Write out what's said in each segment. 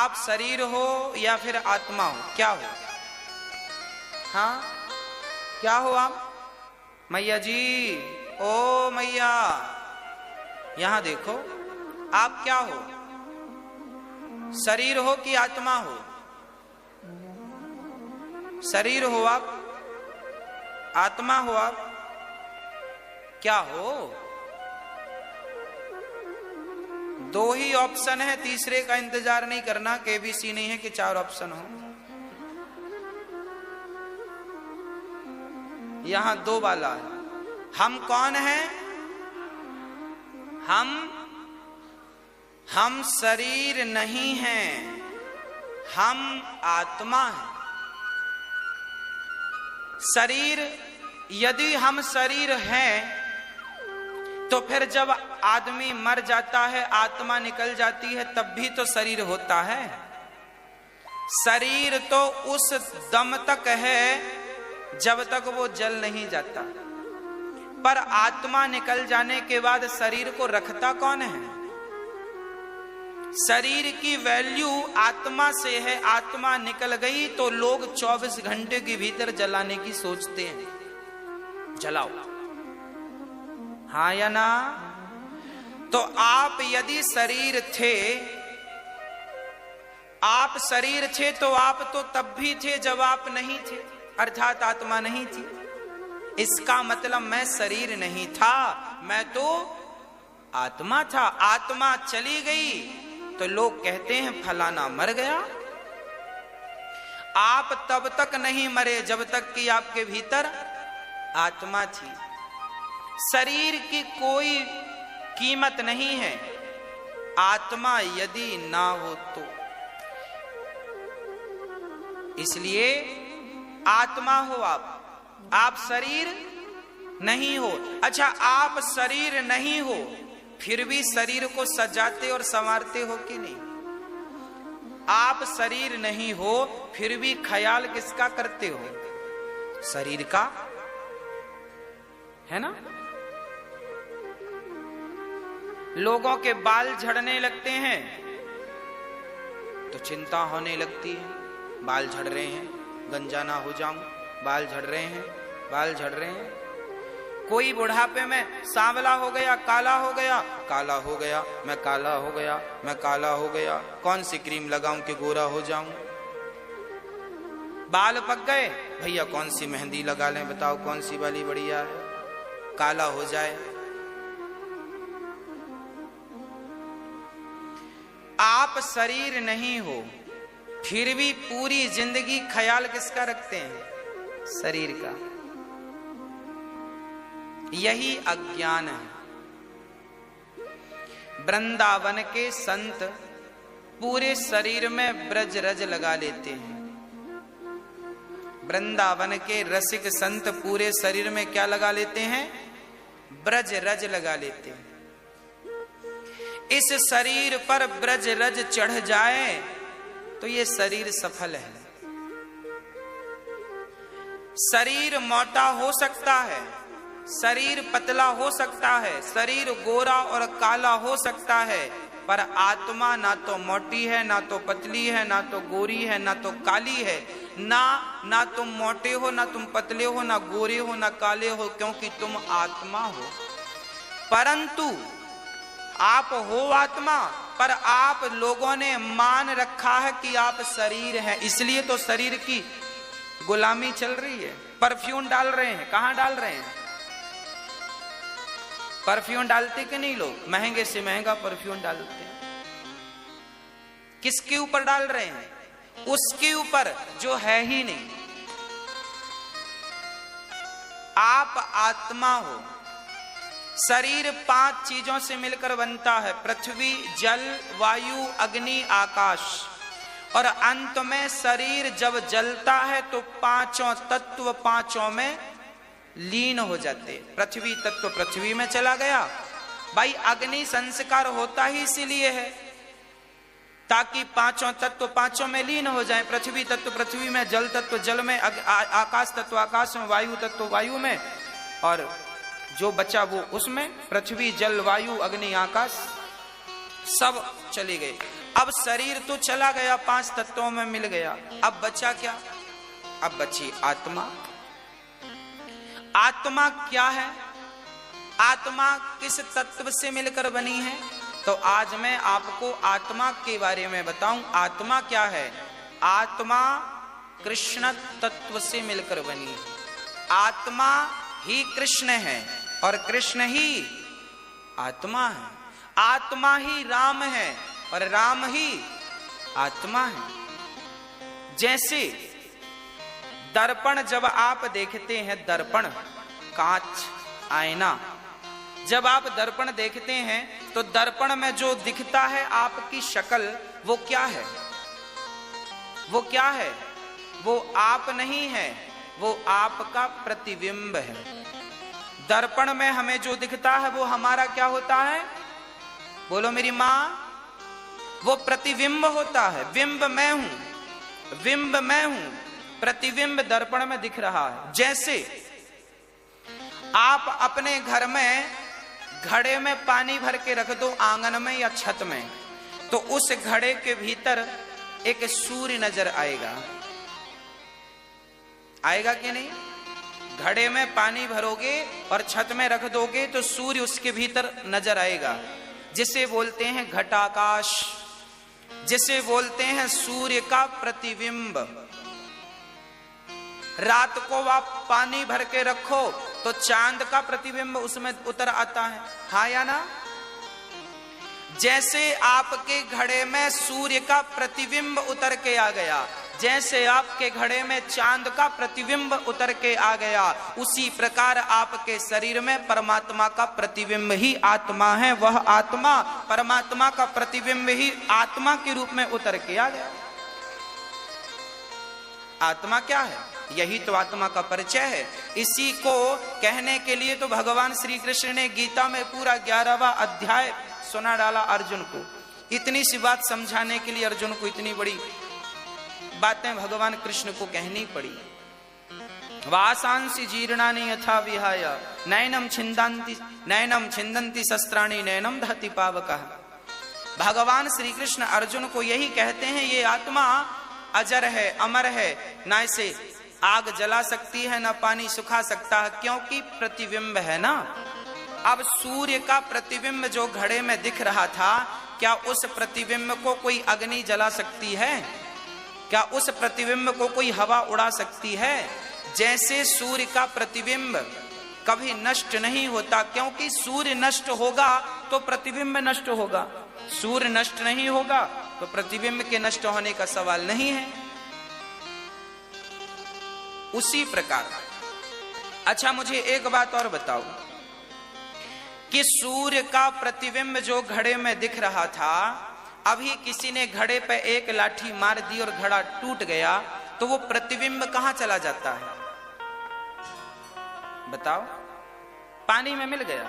आप शरीर हो या फिर आत्मा हो, क्या हो? हाँ, क्या हो आप? मैया जी, ओ मैया, यहां देखो, आप क्या हो? शरीर हो कि आत्मा हो? शरीर हो आप? आत्मा हो आप? क्या हो? दो ही ऑप्शन है, तीसरे का इंतजार नहीं करना। केबीसी नहीं है कि 4 ऑप्शन हो। यहां 2 वाला है। हम कौन हैं? हम शरीर नहीं हैं, हम आत्मा हैं। शरीर, यदि हम शरीर हैं तो फिर जब आदमी मर जाता है, आत्मा निकल जाती है, तब भी तो शरीर होता है। शरीर तो उस दम तक है जब तक वो जल नहीं जाता, पर आत्मा निकल जाने के बाद शरीर को रखता कौन है? शरीर की वैल्यू आत्मा से है। आत्मा निकल गई तो लोग 24 घंटे के भीतर जलाने की सोचते हैं। जलाओ, हाँ या ना? तो आप यदि शरीर थे, आप शरीर थे तो आप तो तब भी थे जब आप नहीं थे, अर्थात आत्मा नहीं थी। इसका मतलब मैं शरीर नहीं था, मैं तो आत्मा था। आत्मा चली गई तो लोग कहते हैं फलाना मर गया। आप तब तक नहीं मरे जब तक कि आपके भीतर आत्मा थी। शरीर की कोई कीमत नहीं है, आत्मा यदि ना हो तो। इसलिए आत्मा हो आप शरीर नहीं हो। अच्छा, आप शरीर नहीं हो, फिर भी शरीर को सजाते और संवारते हो कि नहीं? आप शरीर नहीं हो, फिर भी ख्याल किसका करते हो? शरीर का, है ना? लोगों के बाल झड़ने लगते हैं तो चिंता होने लगती है। बाल झड़ रहे हैं, गंजा ना हो जाऊं, बाल झड़ रहे हैं, बाल झड़ रहे हैं। कोई बुढ़ापे में सांवला हो गया, काला हो गया, काला हो गया, मैं काला हो गया, मैं काला हो गया, कौन सी क्रीम लगाऊं कि गोरा हो जाऊं? बाल पक गए, भैया कौन सी मेहंदी लगा लें, बताओ कौन सी वाली बढ़िया है, काला हो जाए। आप शरीर नहीं हो, फिर भी पूरी जिंदगी ख्याल किसका रखते हैं? शरीर का। यही अज्ञान है। वृंदावन के संत पूरे शरीर में ब्रज रज लगा लेते हैं। वृंदावन के रसिक संत पूरे शरीर में क्या लगा लेते हैं? ब्रज रज लगा लेते हैं। इस शरीर पर ब्रज रज चढ़ जाए तो ये शरीर सफल है। शरीर मोटा हो सकता है, शरीर पतला हो सकता है, शरीर गोरा और काला हो सकता है, पर आत्मा ना तो मोटी है, ना तो पतली है, ना तो गोरी है, ना तो काली है। ना तुम मोटे हो, ना तुम पतले हो, ना गोरे हो, ना काले हो, क्योंकि तुम आत्मा हो। परंतु आप हो आत्मा, पर आप लोगों ने मान रखा है कि आप शरीर हैं, इसलिए तो शरीर की गुलामी चल रही है। परफ्यूम डाल रहे हैं, कहां डाल रहे हैं? परफ्यूम डालते कि नहीं लोग? महंगे से महंगा परफ्यूम डालते हैं। किसके ऊपर डाल रहे हैं? उसके ऊपर जो है ही नहीं। आप आत्मा हो। शरीर 5 चीजों से मिलकर बनता है, पृथ्वी, जल, वायु, अग्नि, आकाश। और अंत में शरीर जब जलता है तो 5 तत्व 5 में लीन हो जाते। पृथ्वी तत्व पृथ्वी में चला गया। भाई अग्नि संस्कार होता ही इसीलिए है ताकि 5 तत्व 5 में लीन हो जाए। पृथ्वी तत्व पृथ्वी में, जल तत्व जल में, आकाश तत्व आकाश में, वायु तत्व वायु में, और जो बचा वो उसमें, पृथ्वी, जल, वायु, अग्नि, आकाश। सब चले गए। अब शरीर तो चला गया, 5 तत्वों में मिल गया, अब बचा क्या? अब बची आत्मा। आत्मा क्या है? आत्मा किस तत्व से मिलकर बनी है? तो आज मैं आपको आत्मा के बारे में बताऊं। आत्मा क्या है? आत्मा कृष्ण तत्व से मिलकर बनी है। आत्मा ही कृष्ण है और कृष्ण ही आत्मा है। आत्मा ही राम है और राम ही आत्मा है। जैसे दर्पण जब आप देखते हैं, दर्पण कांच आईना, जब आप दर्पण देखते हैं तो दर्पण में जो दिखता है आपकी शक्ल, वो क्या है? वो क्या है? वो आप नहीं है, वो आपका प्रतिबिंब है। दर्पण में हमें जो दिखता है वो हमारा क्या होता है? बोलो मेरी मां। वो प्रतिबिंब होता है। बिंब मैं हूं, बिंब मैं हूं, प्रतिबिंब दर्पण में दिख रहा है। जैसे आप अपने घर में घड़े में पानी भर के रख दो, आंगन में या छत में, तो उस घड़े के भीतर एक सूर्य नजर आएगा। आएगा कि नहीं? घड़े में पानी भरोगे और छत में रख दोगे तो सूर्य उसके भीतर नजर आएगा, जिसे बोलते हैं घटाकाश, जिसे बोलते हैं सूर्य का प्रतिबिंब। रात को आप पानी भर के रखो तो चांद का प्रतिबिंब उसमें उतर आता है, हाँ या ना? जैसे आपके घड़े में सूर्य का प्रतिबिंब उतर के आ गया, जैसे आपके घड़े में चांद का प्रतिबिंब उतर के आ गया, उसी प्रकार आपके शरीर में परमात्मा का प्रतिबिंब ही आत्मा है। वह आत्मा परमात्मा का प्रतिबिंब ही आत्मा के रूप में उतर के आ गया। आत्मा क्या है? यही तो आत्मा का परिचय है। इसी को कहने के लिए तो भगवान श्री कृष्ण ने गीता में पूरा 11वां अध्याय सुना डाला अर्जुन को। इतनी सी बात समझाने के लिए अर्जुन को इतनी बड़ी बातें भगवान कृष्ण को कहनी पड़ी। वासांसि जीर्णानि यथा विहाय नैनम छिन्दन्ति शस्त्राणि नैनम दहति पावकः। भगवान श्री कृष्ण अर्जुन को यही कहते हैं, ये आत्मा अजर है, अमर है, ना इसे आग जला सकती है, ना पानी सुखा सकता है, क्योंकि प्रतिबिंब है ना। अब सूर्य का प्रतिबिंब जो घड़े में दिख रहा था, क्या उस प्रतिबिंब को कोई अग्नि जला सकती है? क्या उस प्रतिबिंब को कोई हवा उड़ा सकती है? जैसे सूर्य का प्रतिबिंब कभी नष्ट नहीं होता, क्योंकि सूर्य नष्ट होगा तो प्रतिबिंब नष्ट होगा, सूर्य नष्ट नहीं होगा तो प्रतिबिंब के नष्ट होने का सवाल नहीं है। उसी प्रकार, अच्छा मुझे एक बात और बताओ कि सूर्य का प्रतिबिंब जो घड़े में दिख रहा था, अभी किसी ने घड़े पे एक लाठी मार दी और घड़ा टूट गया, तो वो प्रतिबिंब कहां चला जाता है? बताओ। पानी में मिल गया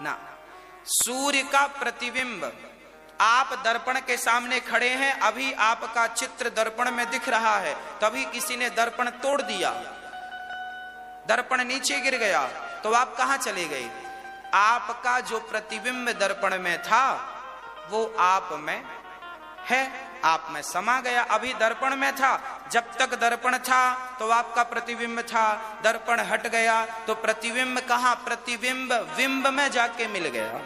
ना। सूर्य का प्रतिबिंब, आप दर्पण के सामने खड़े हैं, अभी आपका चित्र दर्पण में दिख रहा है, तभी किसी ने दर्पण तोड़ दिया, दर्पण नीचे गिर गया, तो आप कहां चले गए? आपका जो प्रतिबिंब दर्पण में था वो आप में है, आप में समा गया। अभी दर्पण में था, जब तक दर्पण था तो आपका प्रतिबिंब था, दर्पण हट गया तो प्रतिबिंब कहां? प्रतिबिंब बिंब में जाके मिल गया।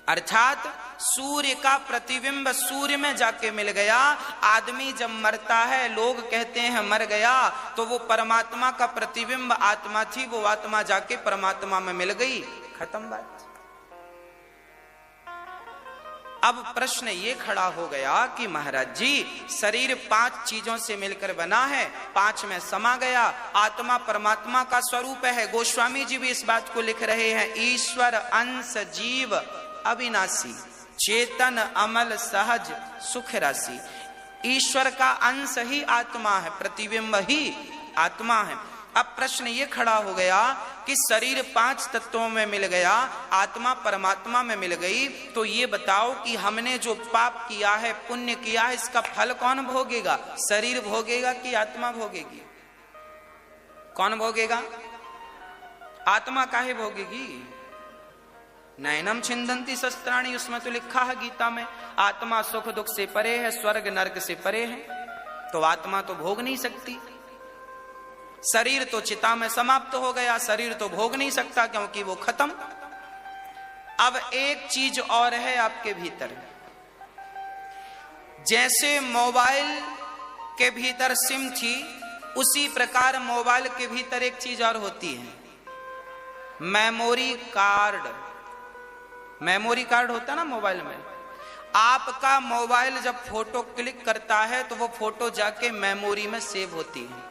अर्थात सूर्य का प्रतिबिंब सूर्य में जाके मिल गया। आदमी जब मरता है, लोग कहते हैं मर गया, तो वो परमात्मा का प्रतिबिंब आत्मा थी, वो आत्मा जाके परमात्मा में मिल गई, खत्म बात। अब प्रश्न ये खड़ा हो गया कि महाराज जी, शरीर 5 चीजों से मिलकर बना है, 5 में समा गया, आत्मा परमात्मा का स्वरूप है। गोस्वामी जी भी इस बात को लिख रहे हैं, ईश्वर अंश जीव अविनाशी, चेतन अमल सहज सुख राशि। ईश्वर का अंश ही आत्मा है, प्रतिबिंब ही आत्मा है। अब प्रश्न ये खड़ा हो गया कि शरीर 5 तत्वों में मिल गया, आत्मा परमात्मा में मिल गई, तो ये बताओ कि हमने जो पाप किया है, पुण्य किया है, इसका फल कौन भोगेगा? शरीर भोगेगा कि आत्मा भोगेगी? कौन भोगेगा? आत्मा काहे भोगेगी? नैनम छिंदंती शस्त्राणी, उसमें तो लिखा है गीता में आत्मा सुख दुख से परे है, स्वर्ग नरक से परे है। तो आत्मा तो भोग नहीं सकती, शरीर तो चिता में समाप्त हो गया, शरीर तो भोग नहीं सकता क्योंकि वो खत्म। अब एक चीज और है आपके भीतर, जैसे मोबाइल के भीतर सिम थी, उसी प्रकार मोबाइल के भीतर एक चीज और होती है, मेमोरी कार्ड। मेमोरी कार्ड होता है ना मोबाइल में, आपका मोबाइल जब फोटो क्लिक करता है तो वो फोटो जाके मेमोरी में सेव होती है।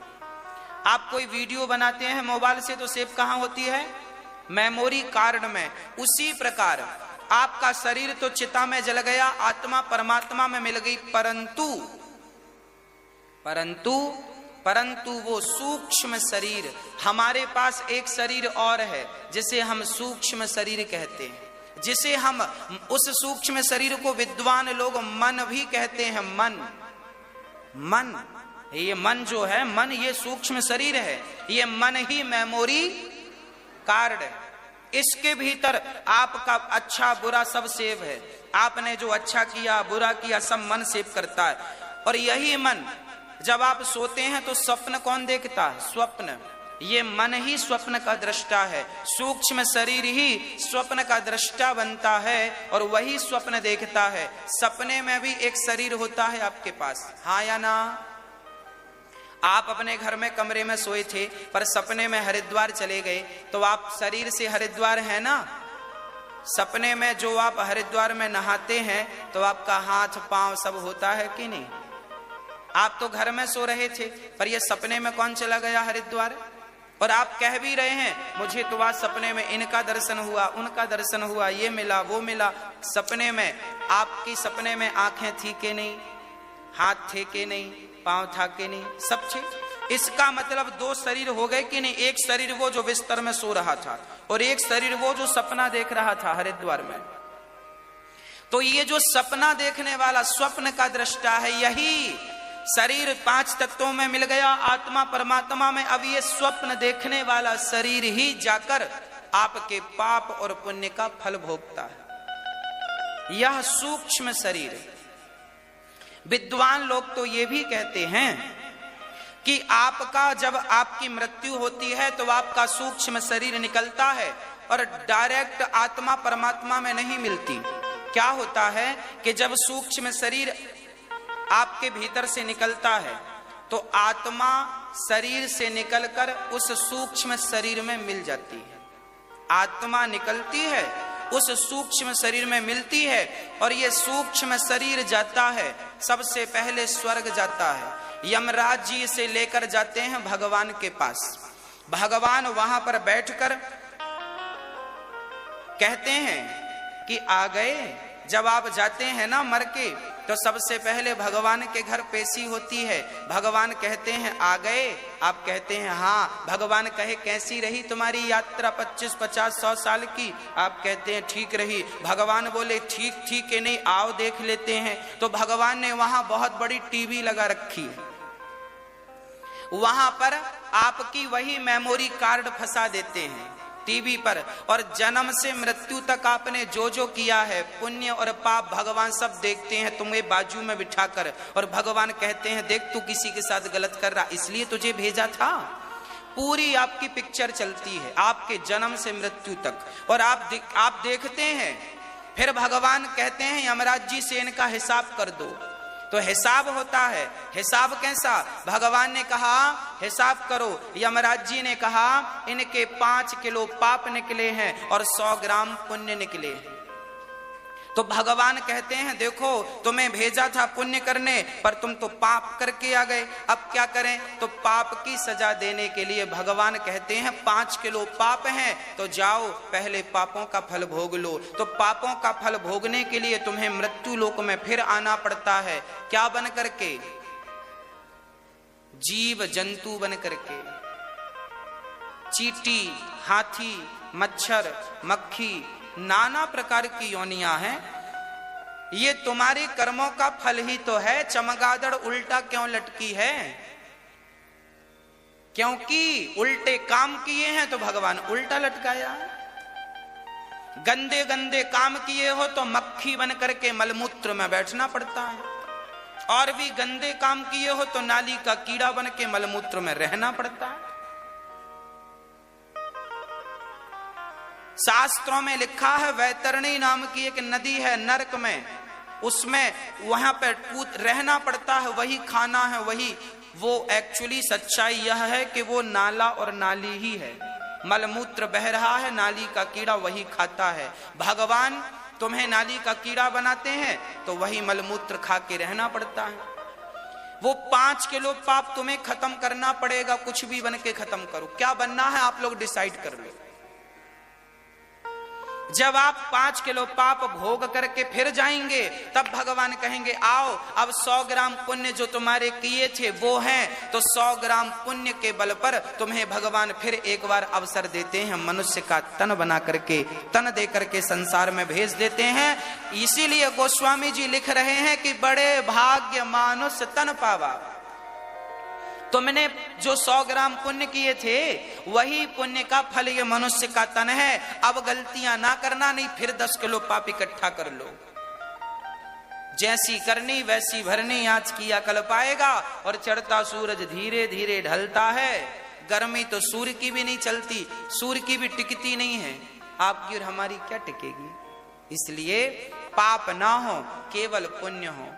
आप कोई वीडियो बनाते हैं मोबाइल से तो सेव कहां होती है? मेमोरी कार्ड में। उसी प्रकार आपका शरीर तो चिता में जल गया, आत्मा परमात्मा में मिल गई, परंतु वो सूक्ष्म शरीर, हमारे पास एक शरीर और है जिसे हम सूक्ष्म शरीर कहते हैं, जिसे हम उस सूक्ष्म शरीर को विद्वान लोग मन भी कहते हैं। मन ये मन जो है, मन ये सूक्ष्म शरीर है, ये मन ही मेमोरी कार्ड है। इसके भीतर आपका अच्छा बुरा सब सेव है, आपने जो अच्छा किया बुरा किया सब मन सेव करता है। और यही मन जब आप सोते हैं तो स्वप्न कौन देखता है? स्वप्न। ये मन ही स्वप्न का दृष्टा है, सूक्ष्म शरीर ही स्वप्न का दृष्टा बनता है और वही स्वप्न देखता है। सपने में भी एक शरीर होता है आपके पास, हाँ या ना? आप अपने घर में कमरे में सोए थे पर सपने में हरिद्वार चले गए, तो आप शरीर से हरिद्वार है ना? सपने में जो आप हरिद्वार में नहाते हैं तो आपका हाथ पांव सब होता है कि नहीं? आप तो घर में सो रहे थे पर ये सपने में कौन चला गया? हरिद्वार। और आप कह भी रहे हैं मुझे तो आज सपने में इनका दर्शन हुआ, उनका दर्शन हुआ, ये मिला वो मिला। सपने में आपकी सपने में आंखें थी कि नहीं, हाथ थे कि नहीं, पांव था कि नहीं, सब थे। इसका मतलब दो शरीर हो गए कि नहीं? एक शरीर वो जो बिस्तर में सो रहा था और एक शरीर वो जो सपना देख रहा था हरिद्वार में। तो ये जो सपना देखने वाला स्वप्न का दृष्टा है, यही शरीर पांच तत्वों में मिल गया, आत्मा परमात्मा में। अब ये स्वप्न देखने वाला शरीर ही जाकर आपके पाप और पुण्य का फल भोगता है, यह सूक्ष्म शरीर। विद्वान लोग तो ये भी कहते हैं कि आपका जब आपकी मृत्यु होती है तो आपका सूक्ष्म शरीर निकलता है और डायरेक्ट आत्मा परमात्मा में नहीं मिलती। क्या होता है कि जब सूक्ष्म शरीर आपके भीतर से निकलता है तो आत्मा शरीर से निकलकर उस सूक्ष्म शरीर में मिल जाती है। आत्मा निकलती है, उस सूक्ष्म शरीर में मिलती है और ये सूक्ष्म शरीर जाता है, सबसे पहले स्वर्ग जाता है। यमराज जी से लेकर जाते हैं भगवान के पास। भगवान वहां पर बैठकर कहते हैं कि आ गए। जब आप जाते हैं ना मर के, तो सबसे पहले भगवान के घर पेशी होती है। भगवान कहते हैं आ गए, आप कहते हैं हाँ। भगवान कहे कैसी रही तुम्हारी यात्रा 25, 50, 100 साल की? आप कहते हैं ठीक रही। भगवान बोले ठीक है नहीं, आओ देख लेते हैं। तो भगवान ने वहां बहुत बड़ी टीवी लगा रखी है, वहां पर आपकी वही मेमोरी कार्ड फंसा देते हैं टीवी पर, और जन्म से मृत्यु तक आपने जो जो किया है, पुण्य और पाप, भगवान सब देखते हैं तुम्हें बाजू में बिठाकर। और भगवान कहते हैं देख तू किसी के साथ गलत कर रहा, इसलिए तुझे भेजा था। पूरी आपकी पिक्चर चलती है आपके जन्म से मृत्यु तक, और आप देखते हैं। फिर भगवान कहते हैं यमराज जी से इनका हिसाब कर दो। तो हिसाब होता है। हिसाब कैसा? भगवान ने कहा हिसाब करो। यमराज जी ने कहा इनके 5 किलो पाप निकले हैं और 100 ग्राम पुण्य निकले हैं। तो भगवान कहते हैं देखो तुम्हें भेजा था पुण्य करने, पर तुम तो पाप करके आ गए, अब क्या करें? तो पाप की सजा देने के लिए भगवान कहते हैं 5 किलो पाप हैं, तो जाओ पहले पापों का फल भोग लो। तो पापों का फल भोगने के लिए तुम्हें मृत्यु लोक में फिर आना पड़ता है। क्या बन करके? जीव जंतु बन करके। चींटी, हाथी, मच्छर, मक्खी, नाना प्रकार की योनियां हैं। ये तुम्हारे कर्मों का फल ही तो है। चमगादड़ उल्टा क्यों लटकी है? क्योंकि उल्टे काम किए हैं तो भगवान उल्टा लटकाया है। गंदे गंदे काम किए हो तो मक्खी बन करके मलमूत्र में बैठना पड़ता है, और भी गंदे काम किए हो तो नाली का कीड़ा बन के मलमूत्र में रहना पड़ता है। शास्त्रों में लिखा है, वैतरणी नाम की एक नदी है नरक में, उसमें वहां पर कूद रहना पड़ता है, वही खाना है, वही वो एक्चुअली सच्चाई यह है कि वो नाला और नाली ही है। मलमूत्र बह रहा है, नाली का कीड़ा वही खाता है। भगवान तुम्हें नाली का कीड़ा बनाते हैं तो वही मलमूत्र खा के रहना पड़ता है। वो 5 किलो पाप तुम्हें खत्म करना पड़ेगा, कुछ भी बन के खत्म करो। क्या बनना है आप लोग डिसाइड कर लो। जब आप 5 किलो पाप भोग करके फिर जाएंगे तब भगवान कहेंगे आओ अब 100 ग्राम पुण्य जो तुम्हारे किए थे वो हैं, तो 100 ग्राम पुण्य के बल पर तुम्हें भगवान फिर एक बार अवसर देते हैं, मनुष्य का तन बना करके, तन दे करके संसार में भेज देते हैं। इसीलिए गोस्वामी जी लिख रहे हैं कि बड़े भाग्य मानुष तन पावा। तुमने जो 100 ग्राम पुण्य किए थे वही पुण्य का फल ये मनुष्य का तन है। अब गलतियां ना करना, नहीं फिर 10 किलो पाप इकट्ठा कर लो। जैसी करनी वैसी भरनी, आज किया कल पाएगा। और चढ़ता सूरज धीरे धीरे ढलता है। गर्मी तो सूर्य की भी नहीं चलती, सूर्य की भी टिकती नहीं है, आपकी और हमारी क्या टिकेगी। इसलिए पाप ना हो, केवल पुण्य हो।